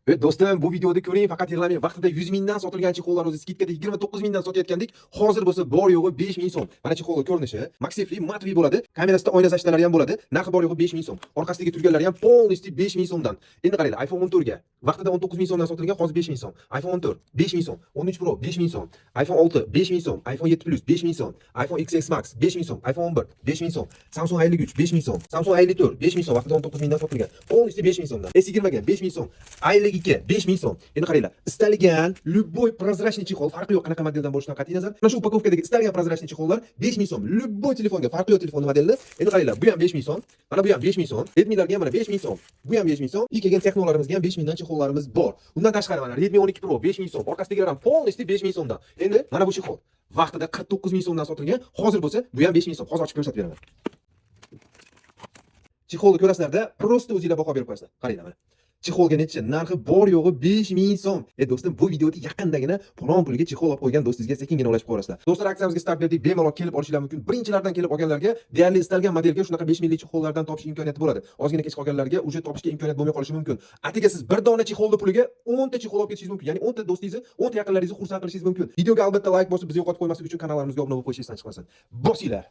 Do'stim, bu videoda ko'ring, faqat yig'lamang. Vaqtida 100 mingdan sotilgan chexollar o'zi skidkada 29 mingdan sotayotgandik. Hozir bo'lsa bor yo'g'i 5 ming so'm. Mana chexolning ko'rinishi massivli, matviy bo'ladi. Kamerasida oyna zashtalari ham bo'ladi. Narxi bor yo'g'i 5 ming so'm. Orqasidagi turganlari ham polностью 5 ming so'mdan. Endi qaranglar, iPhone 14 ga vaqtida 19 ming so'mdan sotilgan, hozir 5 ming so'm. iPhone 14 5 ming so'm, 13 Pro 5 ming so'm, iPhone 6 5 ming so'm, iPhone 7 Plus 5 ming so'm, iPhone XS Max 5 ming so'm, iPhone 11 5 ming so'm, Samsung A53 5 ming so'm, Samsung A54 5 ming so'm, vaqtida 19 mingdan sotilgan. Polностью 5 ming so'mdan. S20 ga 5 ming so'm, A52 5 ming so'm. Endi qaranglar, istalgan любой прозрачный chexol, farqi yo'q qanaqa modeldan bo'lishidan qat'iy nazar. Mana shu upakovkadagi istalgan прозрачный chexollar 5 ming so'm. Любой telefonga, farqi yo'q telefon modelni. Endi qaranglar, bu ham 5 ming so'm, mana bu ham 5 ming so'm, Redmi'larga ham mana 5 ming so'm, bu ham 5 ming so'm. Kelgan texnolarimizga ham 5 mingdan chexollarimiz bor. Undan tashqari mana Redmi 12 Pro 5 ming so'm, orqasidagilar ham полностью 5 ming so'mdan. Endi mana bu chexol vaqtida 49 ming so'mdan sotilgan, hozir bo'lsa bu ham 5 ming so'm. Hozir ochib ko'rsatib beraman. Chexolni ko'rasizlarda, prosta o'zingizlar baho berib qo'yasizlar. Qaranglar mana. Chexolga necha? Narxi bor yo'g'i 5 ming so'm. Do'stim, bu videoda yaqindagina falon pulga chexol olib qo'ygan do'stingizga sekingina ulashib qo'yasizlar. Do'stlar, aksiyamizga start berdik. Bemalol kelib olishingiz mumkin. Birinchilardan kelib olganlarga deyarli istalgan modelga shunaqa 5 minglik chexollardan topish imkoniyati bo'ladi. Ozgina kech qolganlarga uje topishga imkoniyat bo'lmay qolishi mumkin. Atiga siz bir dona chexolni puliga 10 ta chexol olib ketishingiz mumkin. Ya'ni 10 ta do'stingizni, 10 ta yaqinlaringizni xursand qilishingiz mumkin. Videoga albatta like bosib, bizni yo'qotib qo'ymaslik uchun kanalimizga obuna bo'lib qo'yishingiz chiqmasin. Bosinglar.